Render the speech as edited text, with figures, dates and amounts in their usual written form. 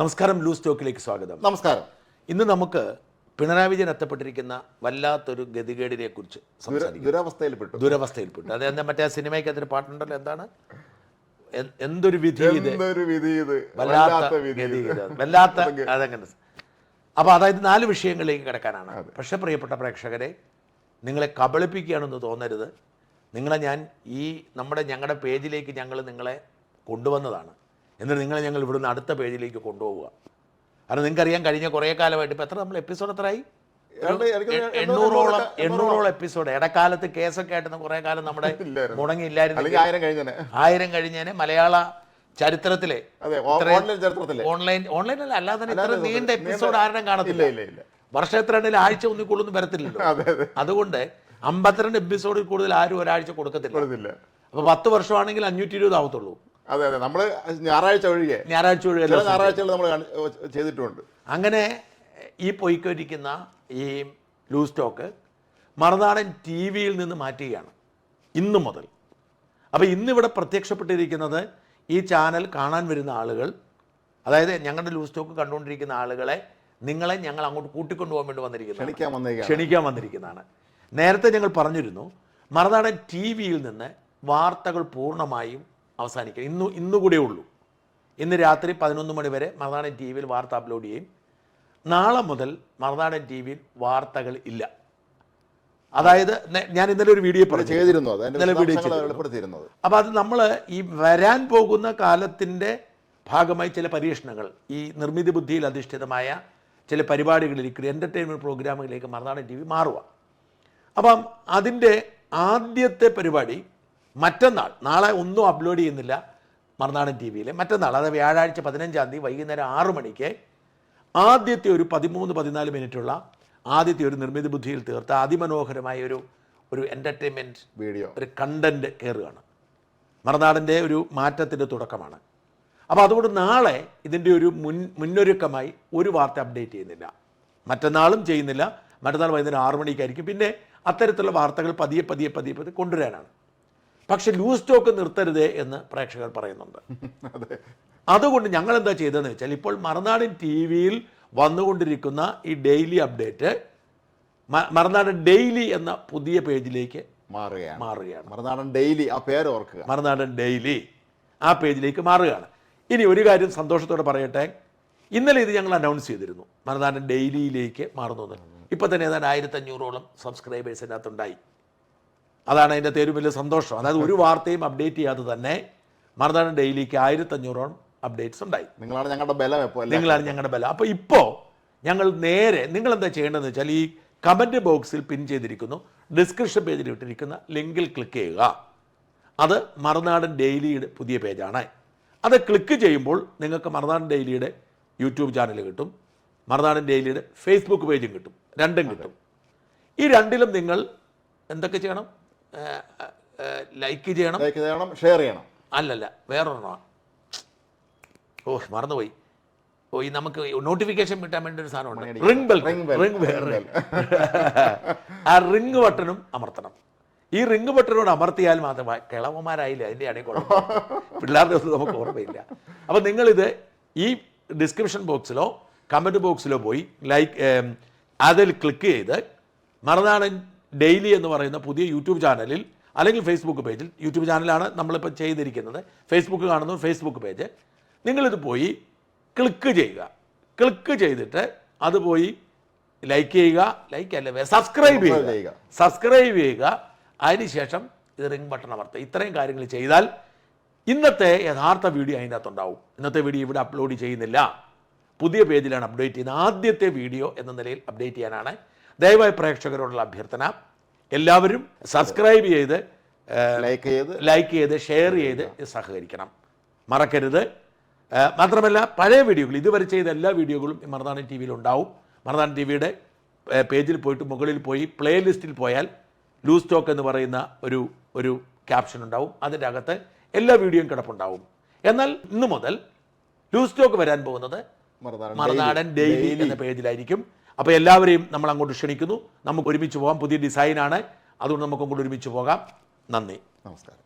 നമസ്കാരം, ലൂസ് ടോക്കിലേക്ക് സ്വാഗതം. നമസ്കാരം. ഇന്ന് നമുക്ക് പിണറായി വിജയൻ എത്തപ്പെട്ടിരിക്കുന്ന വല്ലാത്തൊരു ഗതികേടിനെ കുറിച്ച് ദുരവസ്ഥയിൽപ്പെട്ടു. അത് എന്താ, മറ്റേ സിനിമയ്ക്ക് അതിന് പാട്ടുണ്ടല്ലോ, എന്താണ്, എന്തൊരു വിധി ഇത്, വല്ലാത്ത ഗതി, വല്ലാത്ത അതങ്ങനെ. അപ്പോൾ അതായത് 4 വിഷയങ്ങളിലേക്ക് കിടക്കാനാണ്. പക്ഷെ പ്രിയപ്പെട്ട പ്രേക്ഷകരെ, നിങ്ങളെ കബളിപ്പിക്കുകയാണെന്ന് തോന്നരുത്. നിങ്ങളെ ഞാൻ ഞങ്ങളുടെ പേജിലേക്ക് ഞങ്ങൾ നിങ്ങളെ കൊണ്ടുവന്നതാണ്. എന്നിട്ട് നിങ്ങളെ ഞങ്ങൾ ഇവിടുന്ന് അടുത്ത പേജിലേക്ക് കൊണ്ടുപോവുക. കാരണം നിങ്ങൾക്കറിയാൻ, കഴിഞ്ഞ കുറേ കാലമായിട്ട് ഇപ്പോൾ നമ്മൾ എപ്പിസോഡ് എത്രയായി? 800ഓളം എപ്പിസോഡ്. ഇടക്കാലത്ത് കേസൊക്കെ ആയിട്ട് കുറേ കാലം നമ്മുടെ മുടങ്ങിയില്ലായിരുന്നു. 1000 കഴിഞ്ഞേനെ മലയാള ചരിത്രത്തിലെ ഓൺലൈനല്ല, അല്ലാതെ ഇത്ര നീണ്ട എപ്പിസോഡ് ആരും കാണത്തില്ല. വർഷം എത്രയാണെങ്കിലും ആഴ്ച ഒന്നിക്കൊള്ളൊന്നും വരത്തില്ലല്ലോ. അതുകൊണ്ട് 52 എപ്പിസോഡിൽ കൂടുതൽ ആരും ഒരാഴ്ച കൊടുക്കത്തില്ല. അപ്പോൾ 10 വർഷമാണെങ്കിൽ 520 ആവത്തുള്ളൂ. അതെ, നമ്മള് ഞായറാഴ്ച ഒഴികെ ഞായറാഴ്ചകൾ നമ്മൾ ചെയ്തിട്ടുണ്ട്. അങ്ങനെ ഈ പോയിക്കൊണ്ടിരിക്കുന്ന ഈ ലൂസ് ടോക്ക് മറുനാടൻ TV-യിൽ നിന്ന് മാറ്റുകയാണ് ഇന്നു മുതൽ. അപ്പോൾ ഇന്നിവിടെ പ്രത്യക്ഷപ്പെട്ടിരിക്കുന്നത് ഈ ചാനൽ കാണാൻ വരുന്ന ആളുകൾ, അതായത് ഞങ്ങളുടെ ലൂസ് ടോക്ക് കണ്ടുകൊണ്ടിരിക്കുന്ന ആളുകളെ, നിങ്ങളെ ഞങ്ങൾ അങ്ങോട്ട് കൂട്ടിക്കൊണ്ടുപോകാൻ വേണ്ടി ക്ഷണിക്കാൻ വന്നിരിക്കുന്നതാണ്. നേരത്തെ ഞങ്ങൾ പറഞ്ഞിരുന്നു, മറുനാടൻ TV-യിൽ നിന്ന് വാർത്തകൾ പൂർണ്ണമായും അവസാനിക്കുക. ഇന്നുകൂടെ ഉള്ളൂ. ഇന്ന് രാത്രി 11 മണി വരെ മറുനാടൻ TV-യിൽ വാർത്ത അപ്ലോഡ് ചെയ്യും. നാളെ മുതൽ മറുനാടൻ TV-യിൽ വാർത്തകൾ ഇല്ല. അതായത് ഞാൻ ഇന്നലെ ഒരു വീഡിയോ ചെയ്തിരുന്നു. അപ്പോൾ അത് നമ്മൾ ഈ വരാൻ പോകുന്ന കാലത്തിൻ്റെ ഭാഗമായി ചില പരീക്ഷണങ്ങൾ, ഈ നിർമ്മിതി ബുദ്ധിയിൽ അധിഷ്ഠിതമായ ചില പരിപാടികളിലേക്ക്, എൻ്റർടൈൻമെൻറ്റ് പ്രോഗ്രാമുകളിലേക്ക് മറുനാടൻ TV മാറുക. അപ്പം അതിൻ്റെ ആദ്യത്തെ പരിപാടി മറ്റന്നാൾ, നാളെ ഒന്നും അപ്ലോഡ് ചെയ്യുന്നില്ല മറുനാടൻ TV-യിൽ. മറ്റന്നാൾ, അതായത് വ്യാഴാഴ്ച 15-ാം തീയതി വൈകുന്നേരം 6 മണിക്ക് ആദ്യത്തെ ഒരു 13-14 മിനിറ്റുള്ള ആദ്യത്തെ ഒരു നിർമ്മിതി ബുദ്ധിയിൽ തീർത്ത അതിമനോഹരമായ ഒരു എൻ്റർടൈൻമെൻറ്റ് വീഡിയോ, ഒരു കണ്ടൻറ്റ് കയറുകയാണ്. മറുനാടൻ്റെ ഒരു മാറ്റത്തിൻ്റെ തുടക്കമാണ്. അപ്പോൾ അതുകൊണ്ട് നാളെ ഇതിൻ്റെ ഒരു മുന്നൊരുക്കമായി ഒരു വാർത്ത അപ്ഡേറ്റ് ചെയ്യുന്നില്ല. മറ്റന്നാളും ചെയ്യുന്നില്ല. മറ്റന്നാൾ വൈകുന്നേരം 6 മണിക്കായിരിക്കും. പിന്നെ അത്തരത്തിലുള്ള വാർത്തകൾ പതിയെ കൊണ്ടുവരാനാണ്. പക്ഷെ ലൂസ് ടോക്ക് നിർത്തരുതേ എന്ന് പ്രേക്ഷകർ പറയുന്നുണ്ട്. അതുകൊണ്ട് ഞങ്ങൾ എന്താ ചെയ്തതെന്ന് വെച്ചാൽ, ഇപ്പോൾ മറുനാടൻ TV-യിൽ വന്നുകൊണ്ടിരിക്കുന്ന ഈ ഡെയിലി അപ്ഡേറ്റ് മറുനാടൻ ഡെയിലി എന്ന പുതിയ പേജിലേക്ക് മാറുകയാണ്. മറുനാടൻ ഡെയിലി, ആ പേര് ഓർക്കുക, മറുനാടൻ ഡെയിലി ആ പേജിലേക്ക് മാറുകയാണ്. ഇനി ഒരു കാര്യം സന്തോഷത്തോടെ പറയട്ടെ, ഇന്നലെ ഇത് ഞങ്ങൾ അനൗൺസ് ചെയ്തിരുന്നു, മറുനാടൻ ഡെയിലിയിലേക്ക് മാറുന്നത്. ഇപ്പോൾ തന്നെ ഏതാണ്ട് 1500ഓളം സബ്സ്ക്രൈബേഴ്സ് അതിനകത്തുണ്ടായി. അതാണ് അതിൻ്റെ ഏറ്റവും വലിയ സന്തോഷം. അതായത് ഒരു വാർത്തയും അപ്ഡേറ്റ് ചെയ്യാതെ തന്നെ മറുനാടൻ ഡെയിലിക്ക് 1500ഓളം അപ്ഡേറ്റ്സ് ഉണ്ടായി. നിങ്ങളാണ് ഞങ്ങളുടെ ബലം. അപ്പോൾ ഇപ്പോൾ ഞങ്ങൾ നേരെ, നിങ്ങളെന്താ ചെയ്യേണ്ടതെന്ന് വെച്ചാൽ, ഈ കമൻറ്റ് ബോക്സിൽ പിൻ ചെയ്തിരിക്കുന്നു, ഡിസ്ക്രിപ്ഷൻ പേജിൽ ഇട്ടിരിക്കുന്ന ലിങ്കിൽ ക്ലിക്ക് ചെയ്യുക. അത് മറുനാടൻ ഡെയിലിയുടെ പുതിയ പേജാണ്. അത് ക്ലിക്ക് ചെയ്യുമ്പോൾ നിങ്ങൾക്ക് മറുനാടൻ ഡെയിലിയുടെ യൂട്യൂബ് ചാനൽ കിട്ടും, മറുനാടൻ ഡെയിലിയുടെ ഫേസ്ബുക്ക് പേജും കിട്ടും. രണ്ടും കിട്ടും. ഈ രണ്ടിലും നിങ്ങൾ എന്തൊക്കെ ചെയ്യണം? ലൈക്ക് ചെയ്യണം, ഷെയർ ചെയ്യണം. അല്ലല്ല, വേറൊരെണ്ണം, മറന്നുപോയി. ഈ നമുക്ക് നോട്ടിഫിക്കേഷൻ കിട്ടാൻ വേണ്ടി ഒരു സാധനമുണ്ട്, റിംഗ് ബെൽ. ആ റിംഗ് ബട്ടണും അമർത്തണം. ഈ റിംഗ് ബട്ടണോട് അമർത്തിയാൽ മാത്രമേ, കിളവന്മാരായില്ല അതിൻ്റെ ഇടയിൽ കുഴപ്പം, പിള്ളേരുടെ ഒന്നും നമുക്ക് ഓർമ്മയില്ല. അപ്പം നിങ്ങളിത് ഈ ഡിസ്ക്രിപ്ഷൻ ബോക്സിലോ കമൻറ്റ് ബോക്സിലോ പോയി അതിൽ ക്ലിക്ക് ചെയ്ത് മറുനാടൻ ഡെയിലി എന്ന് പറയുന്ന പുതിയ യൂട്യൂബ് ചാനലിൽ, അല്ലെങ്കിൽ ഫേസ്ബുക്ക് പേജിൽ, യൂട്യൂബ് ചാനലാണ് നമ്മളിപ്പോൾ ചെയ്തിരിക്കുന്നത്, ഫേസ്ബുക്ക് കാണുന്ന ഫേസ്ബുക്ക് പേജ്, നിങ്ങളിത് പോയി ക്ലിക്ക് ചെയ്യുക. ക്ലിക്ക് ചെയ്തിട്ട് അത് പോയി ലൈക്ക് ചെയ്യുക, സബ്സ്ക്രൈബ് ചെയ്യുക. അതിനുശേഷം ഇത് റിംഗ് ബട്ടൺ അമർത്തുക. ഇത്രയും കാര്യങ്ങൾ ചെയ്താൽ ഇന്നത്തെ യഥാർത്ഥ വീഡിയോ അതിൻ്റെ അകത്തുണ്ടാവും. ഇന്നത്തെ വീഡിയോ ഇവിടെ അപ്ലോഡ് ചെയ്യുന്നില്ല, പുതിയ പേജിലാണ് അപ്ഡേറ്റ് ചെയ്യുന്നത്. ആദ്യത്തെ വീഡിയോ എന്ന നിലയിൽ അപ്ഡേറ്റ് ചെയ്യാനാണ്. ദയവായി പ്രേക്ഷകരോടുള്ള അഭ്യർത്ഥന, എല്ലാവരും സബ്സ്ക്രൈബ് ചെയ്ത്, ലൈക്ക് ചെയ്ത്, ഷെയർ ചെയ്ത് സഹകരിക്കണം, മറക്കരുത്. മാത്രമല്ല, പഴയ വീഡിയോകൾ, ഇതുവരെ ചെയ്ത എല്ലാ വീഡിയോകളും മറുനാടൻ TV-യിൽ ഉണ്ടാവും. മറുനാടൻ TV-യുടെ പേജിൽ പോയിട്ട് മുകളിൽ പോയി പ്ലേലിസ്റ്റിൽ പോയാൽ ലൂസ് ടോക്ക് എന്ന് പറയുന്ന ഒരു ക്യാപ്ഷൻ ഉണ്ടാവും. അതിൻ്റെ അകത്ത് എല്ലാ വീഡിയോയും കിടപ്പുണ്ടാവും. എന്നാൽ ഇന്നു മുതൽ ലൂസ് ടോക്ക് വരാൻ പോകുന്നത് മറുനാടൻ ഡെയിലി എന്ന പേജിലായിരിക്കും. അപ്പോൾ എല്ലാവരെയും നമ്മൾ അങ്ങോട്ട് ക്ഷണിക്കുന്നു. നമുക്ക് ഒരുമിച്ച് പോകാം. പുതിയ ഡിസൈനാണ്, അതുകൊണ്ട് നമുക്ക് അങ്ങോട്ട് ഒരുമിച്ച് പോകാം. നന്ദി, നമസ്കാരം.